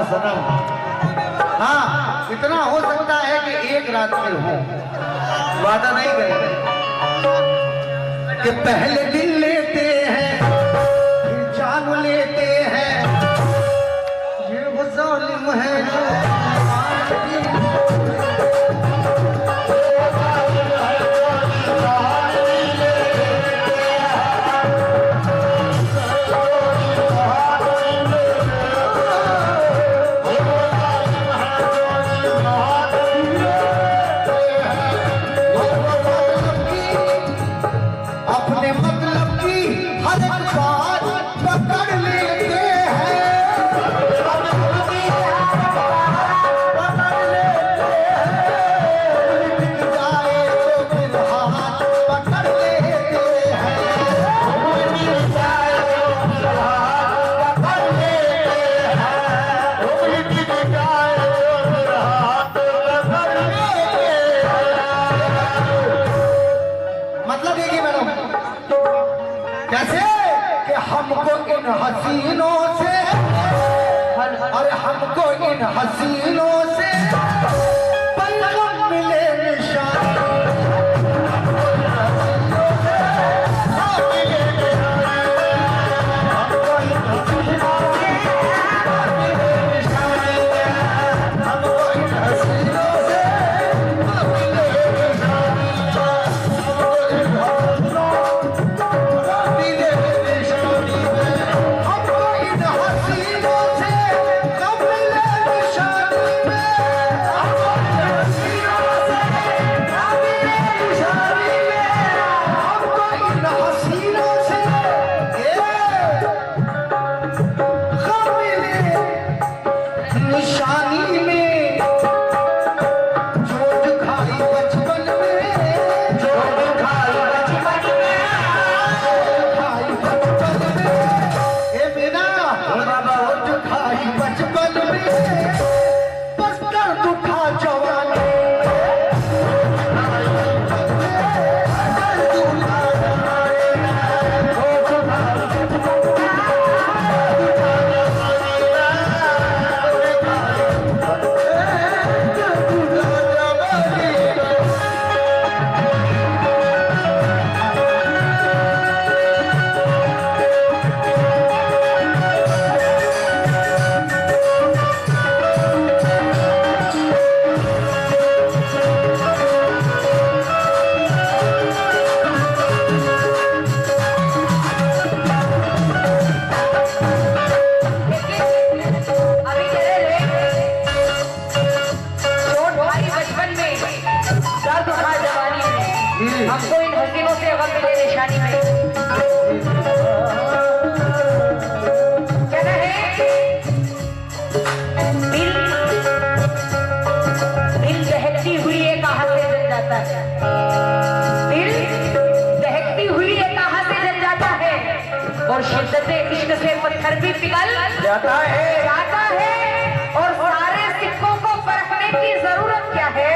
सनम। हाँ, इतना हो सकता है कि एक रात में हो, वादा नहीं करेंगे कि पहले दिल लेते हैं फिर जान लेते हैं, ये वो जालिम है जो हसीनों से, अरे हमको इन हसीनों से पलक मिले निशान। हमको इन हसीनों से गम मिले निशानी में। कहना है दिल दहकती हुई एक आह से जल जाता है, दिल दहकती हुई एक आह से जल जाता है और शिद्दत इश्क से पत्थर भी पिघल जाता है। और सारे सिक्कों को परखने की जरूरत क्या है,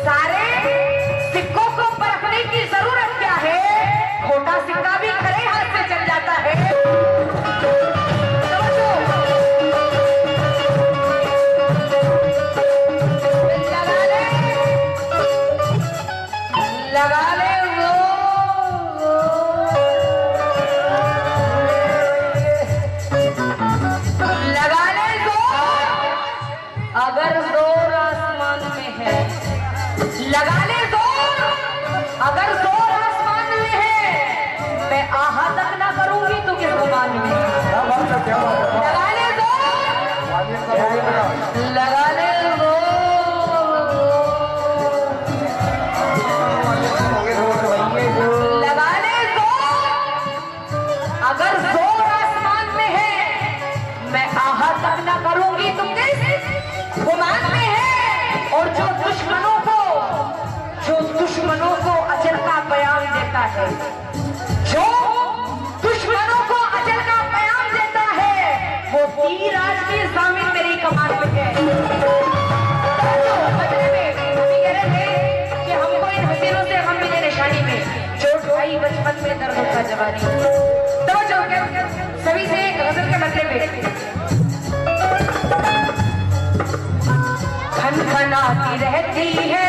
सारे सिक्कों को परखने की जरूरत क्या है, खोटा सिक्का भी खड़े हाथ से चल जाता है। लगा ले वो लगा ले जोर, अगर जोर आसमान में है, लगा ले जोर, अगर जोर आसमान में है, मैं आहा तक ना करूंगी तो किस गुमान में। लगा ले जोर, लगा ले लगा ले जोर, अगर जोर आसमान में है, मैं आहा तक ना करूंगी तुम किस गुमान में है। और जो दुश्मनों को अजल का प्याम देता है, जो दुश्मनों को अजल का प्याम देता है, वो तीर आज भी ज़ामिन मेरी कमान पे है। बदले में हम कह रहे थे कि हमको इन हसीनों से गम मिले निशानी में, चोट आई बचपन में दर्द का जवानी। तो जो सभी से एक गजल के बदले में खनखनाती रहती है,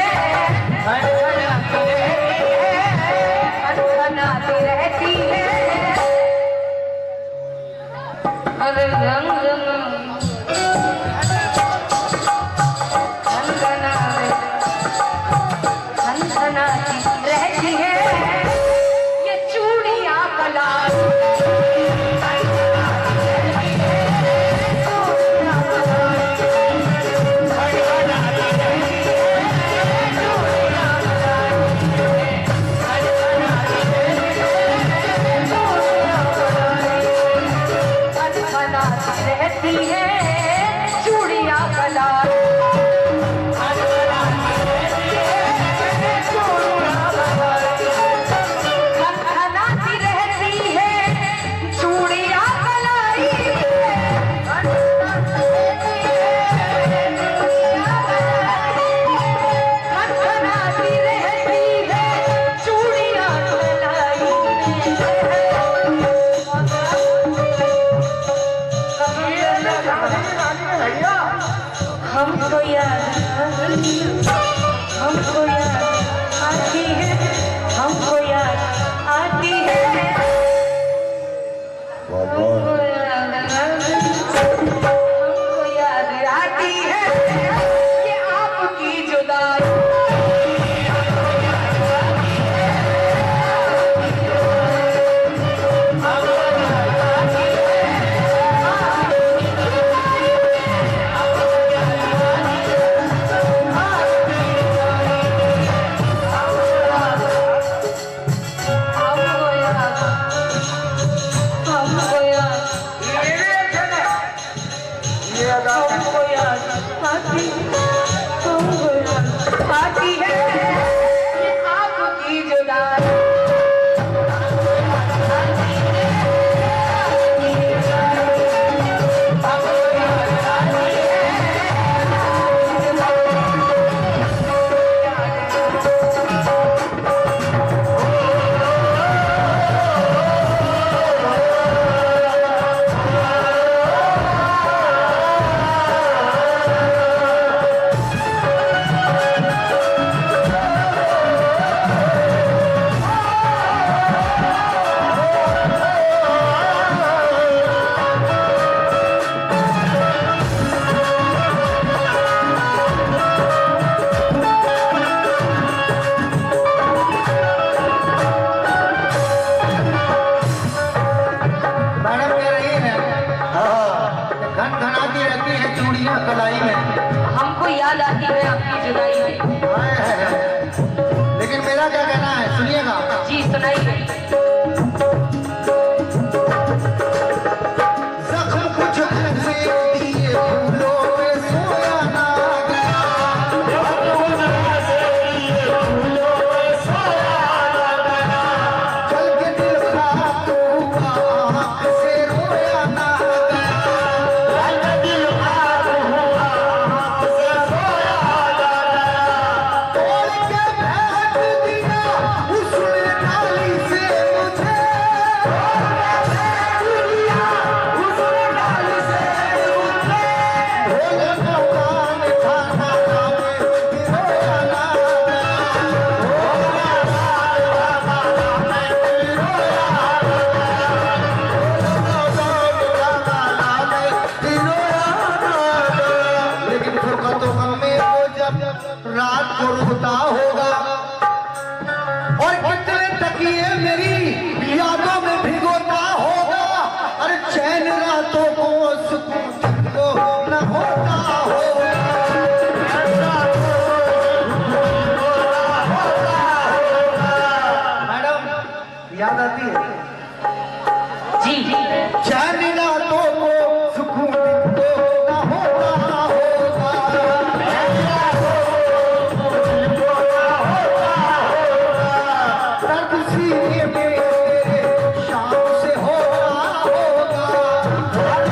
खनखनाती रहती है। अरे रंग खनखनाती रहती है ये चूड़ियां कलार। रहती है चूड़ियां कलार। खनखनाती रहती है चूड़ियां कलाई। खनखनाती रहती है चूड़ियां कलाई। हमको याद आती है, हमको याद आती है, हमको याद आती है ये आपकी जुदाई। आती है ये आपकी जुदाई। खनखनाती रहती है चूड़ियां कलाई में। हमको याद आती है आपकी जुदाई में। लेकिन मेरा क्या कहना है, सुनिएगा। जी सुनाइए। जख्म कुछ ऐसे दिए फूलों में सोया ना गया, चल के दिल खाक हुआ आँख से रोया ना गया, तोड़ के फेंक दिया उसने नाली से मुझे, लेकिन फुरकतों में वो जब रात को रुकता होगा और कितने तकिए मेरी यादों में भिगोता होगा, अरे चैन रातों को सुकून को न होता होगा। मैडम याद आती है जी चैन रातों को सुकून को न होता होगा, दर्द सीने में शाम से होता होगा, दर्द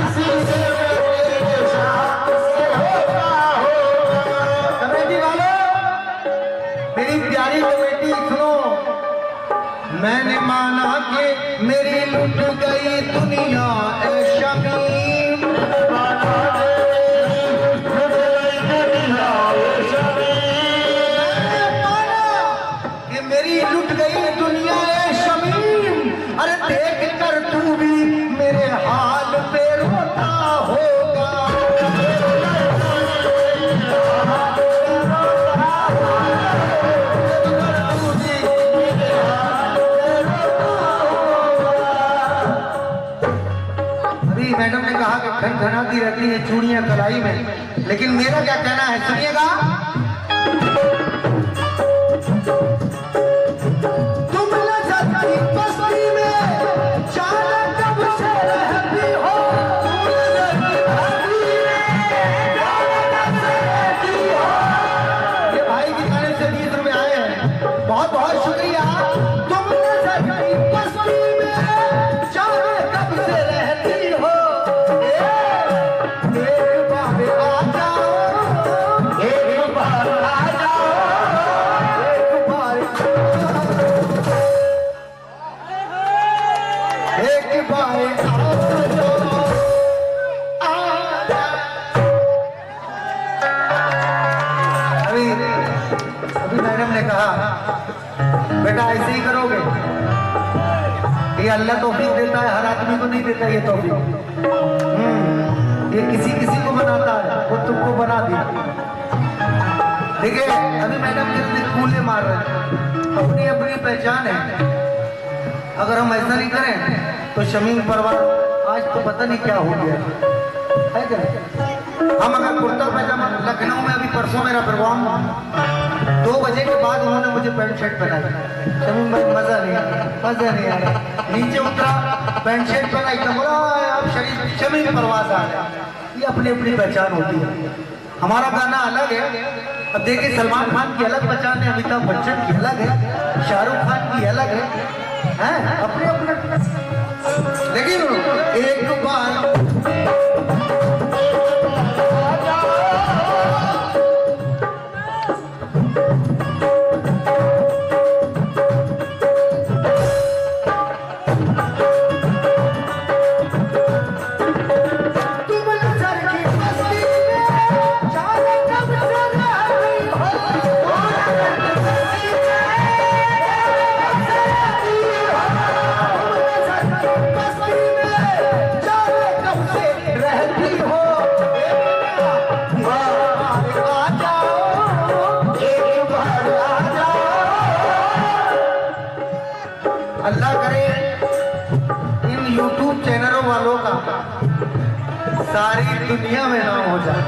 रोता होगा। अभी मैडम ने कहा कि खनखनाती रहती है चूड़ियां कलाई में, लेकिन मेरा क्या कहना है सुनिएगा। बहुत बहुत शुक्रिया। तुम नजर की बस्ती में जाने कब से रहती हो। एक बार आ जाओ, एक बार आ जाओ, एक बार आ जाओ, आ जाओ। अभी मैडम ने कहा बेटा ऐसे ही करोगे। ये अल्लाह तौफीक देता है, हर आदमी को नहीं देता ये तौफीक। ये किसी किसी को बनाता है, वो तुमको बना दिया। देखिए अभी मैडम जितने कूले मार रहे हैं, अपनी अपनी पहचान है। अगर हम ऐसा नहीं करें तो शमीम परवार आज तो पता नहीं क्या हो गया है क्या। हम अगर कुर्ता पैजामा, लखनऊ में अभी परसों मेरा प्रोग्राम 2 बजे के बाद उन्होंने मुझे पैंट शर्ट पहना दिया। शमीम भाई मजा नहीं आ रहा। नीचे उतरा, पैंट शर्ट पहना, एकदम बोला आप शमीम परवाज आ गए। ये अपनी अपनी पहचान होती है। हमारा गाना अलग है। अब देखिए सलमान खान की अलग पहचान है, अमिताभ बच्चन की अलग है, शाहरुख खान की अलग है अपने अपने। लेकिन एक बार अल्लाह करे इन YouTube चैनलों वालों का सारी दुनिया में नाम हो जाए।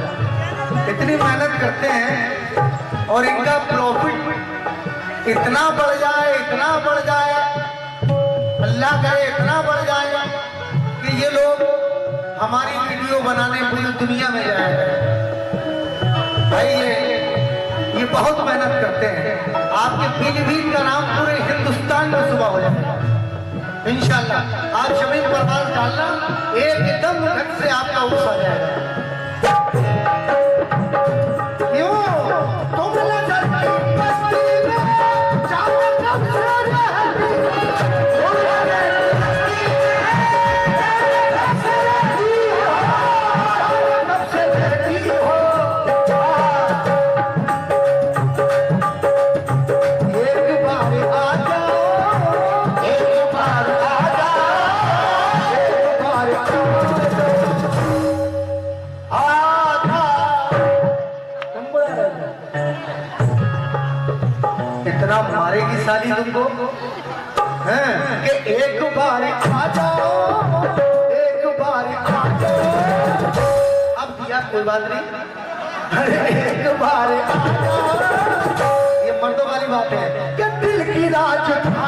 इतनी मेहनत करते हैं और इनका प्रॉफिट इतना बढ़ जाए, इतना बढ़ जाए, अल्लाह करे इतना बढ़ जाए कि ये लोग हमारी वीडियो बनाने पूरी दुनिया में जाए। भाई ये बहुत मेहनत करते हैं। आपके पीलीभीत का नाम पूरे हिंदुस्तान में सुबह हो जाएगा इंशाल्लाह। आप शमीम परवाज डालना, एकदम घट से आपका उस आ जाएगा। क्यों तुम नजर की बस्ती में जाने कब से रहती हो। इतना मारेगी साली तुमको हैं कि एक बार आ जाओ, एक बार आ जाओ। अब दिया कोई बात नहीं, एक बार आ जाओ। ये मर्दों वाली बात है कि दिल की राजधानी में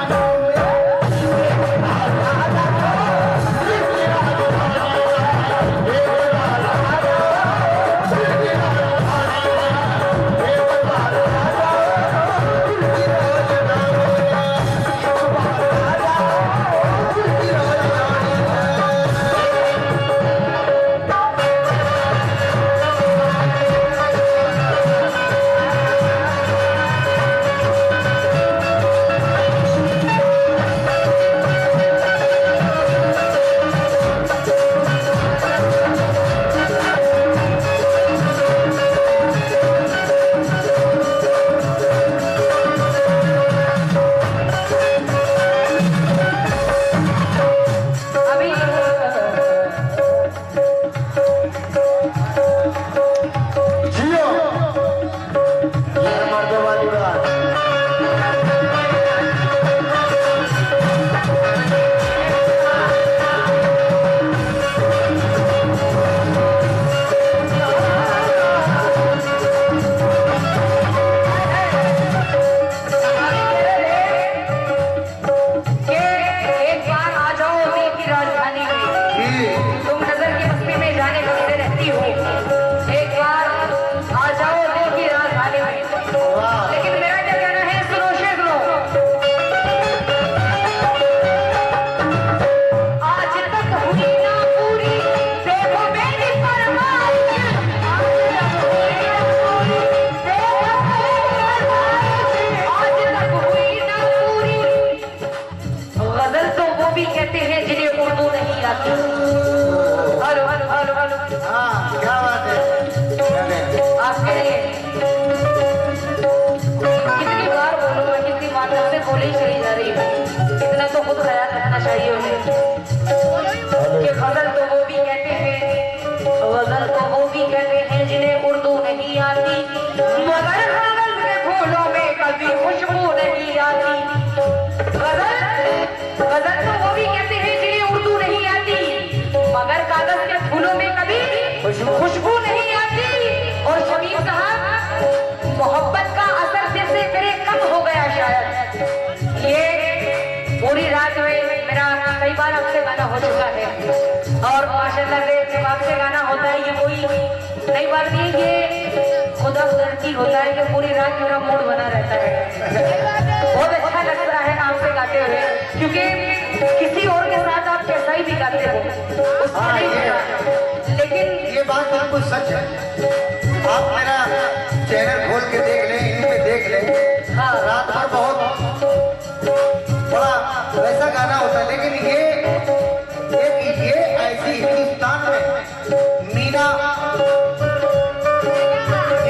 गजल तो वो भी कहते हैं जिन्हें उर्दू नहीं आती, मगर कागज के फूलों में कभी खुशबू नहीं आती। गजल तो वो भी कहते हैं जिन्हें उर्दू नहीं आती, मगर कागज के फूलों में कभी खुशबू नहीं आती। और शमीम साहब, मोहब्बत का असर जैसे मेरे कम हो गया शायद। ये पूरी रात में मेरा कई बार आपसे गाना हो चुका है, और माशाल्लाह से जब आपसे गाना होता है ये कोई नई बात नहीं, ये खुदा कुदरती होता है कि पूरी रात मेरा मूड बना रहता है। बहुत अच्छा लगता है आपसे गाते हुए, क्योंकि किसी और के साथ आप कैसा ही भी गाते हो उससे नहीं होता। लेकिन ये बात बिल्कुल सच है। आप मेरा चैनल खोल के देख लें, इन पे देख लें, हाँ, रात भर बहुत बड़ा वैसा गाना होता है, लेकिन ये ऐसी हिंदुस्तान में मीना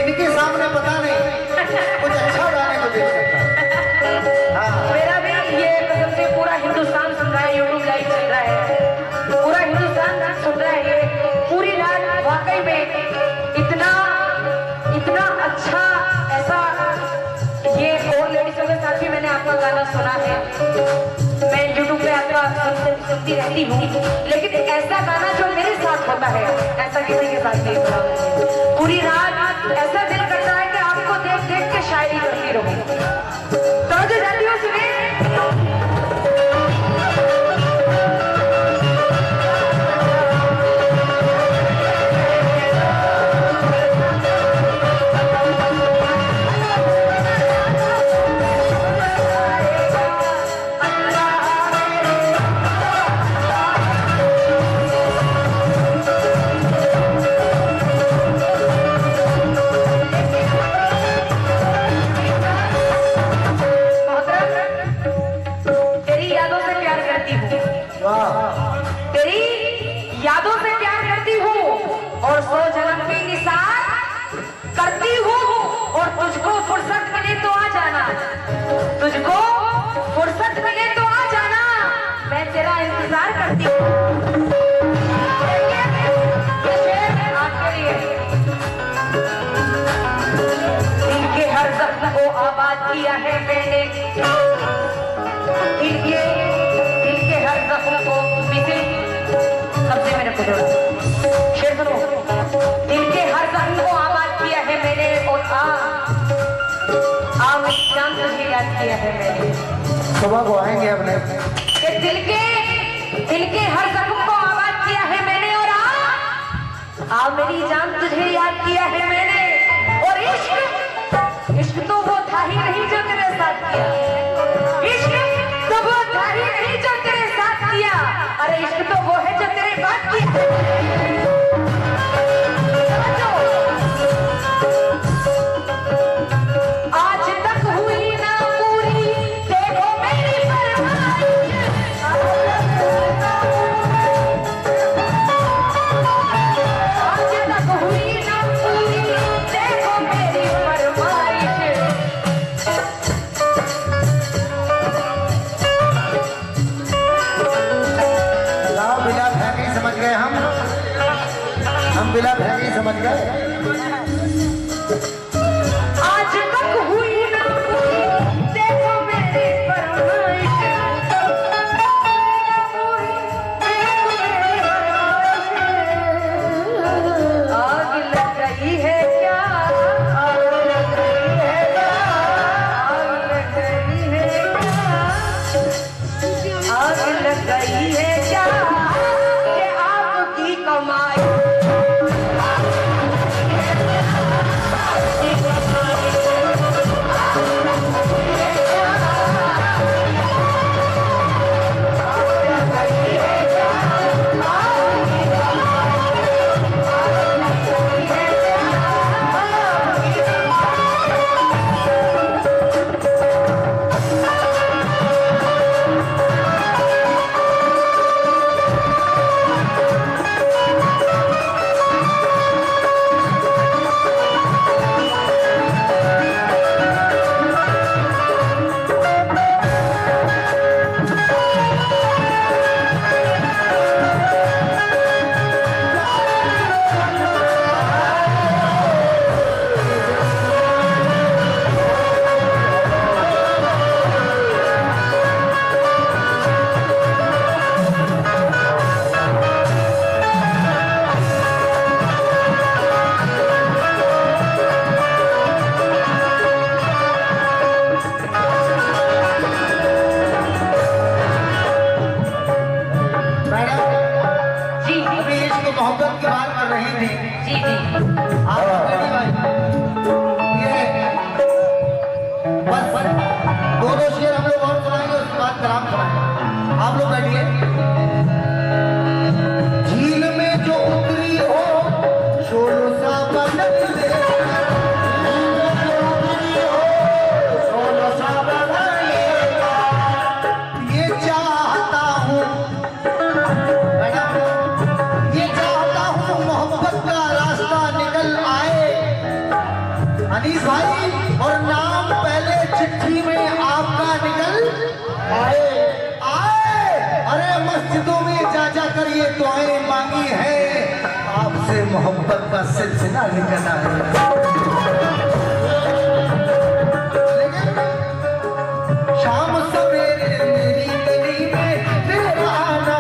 इनके सामने पता नहीं कुछ अच्छा गाने को देख सकता। हाँ, मेरा भी ये कसम से पूरा हिंदुस्तान सुन रहा है, यूट्यूब लाइव चल रहा है, पूरा हिंदुस्तान सुन रहा है। ये पूरी रात वाकई में इतना अच्छा ऐसा, ये और लेडीजों के साथ भी मैंने आपका गाना सुना है, मैं यूट्यूब पे आपका सुनती रहती हूँ, लेकिन ऐसा गाना जो मेरे साथ होता है ऐसा किसी के साथ नहीं होता। पूरी रात ऐसा दिल करता है कि आपको देख देख के शायरी करती रहूं। समझ जाती हो? सुने यादों से प्यार करती हूँ, और 100 जन्म की निसार करती हूँ, और तुझको फुर्सत मिले तो आ जाना, तुझको फुर्सत मिले तो आ जाना, मैं तेरा इंतजार करती हूँ। आपके लिए दिल के हर जख्म को आबाद किया है मैंने, दिल के हर जख्म को सबसे मेरे को जोड़ा शेर सुनो। दिल के हर जख्म को आबाद किया है मैंने, और मेरी जान तुझे याद किया है मैंने। सुबह को आएंगे अपने दिल के हर जख्म को आबाद किया है मैंने, और मेरी जान तुझे याद किया है मैंने। और इश्क तो वो था ही नहीं जो तेरे साथ किया, इश्क तो वो था ही नहीं जो तेरे साथ किया, अरे इश्क तो वो है जो तेरे बात किया। आज तक हुई ना पूरी देखो मेरी फरमाइश, आज तक हुई ना पूरी देखो मेरी फरमाइश। बिला भैनी समझ गए हम बिला भैनी समझ गए। आज तक हुई ना देखो मेरी फरमाइश, आग लग गई है क्या, आग लग गई है क्या, आग लग गई है क्या, आग लग गई है क्या, ये आपकी कमाई। नहीं। जी जी आप बैठिए भाई, ये बस दो दो शेर हम लोग और सुनाएंगे, उसके बाद कलाम सुनाएंगे। आप लोग बैठिए। झील में जो उतरी हो शोलों सा बदल दे, ये चाहता हूँ मैडम, ये चाहता हूँ मोहब्बत का रास्ता निकल आए अनीस भाई, और नाम पहले चिट्ठी में आपका निकल आए। अरे मस्जिदों में जा जा कर ये दुआएं मांगी है, आपसे मोहब्बत का सिलसिला निकल आए। शाम सवेरे मेरी गली में तेरा आना,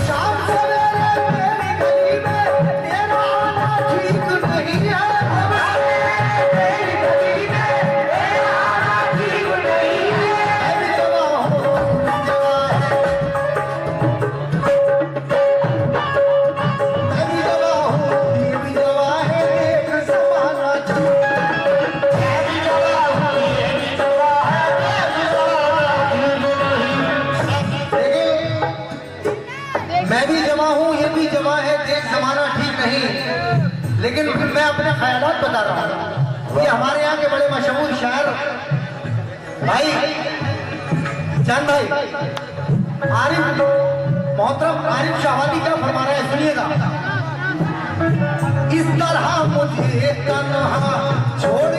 शाम सवेरे मेरी गली में तेरा आना ठीक नहीं है। मैं भी जमा हूँ, ये भी जमा है, देख जमाना ठीक नहीं। लेकिन मैं अपने ख्यालात बता रहा हूँ। ये हमारे यहाँ के बड़े मशहूर शायर भाई चांद भाई आरिफ, मोहतरम आरिफ शाहवादी क्या फरमा रहे हैं, सुनिएगा। इस तरह मुझे तन्हा छोड़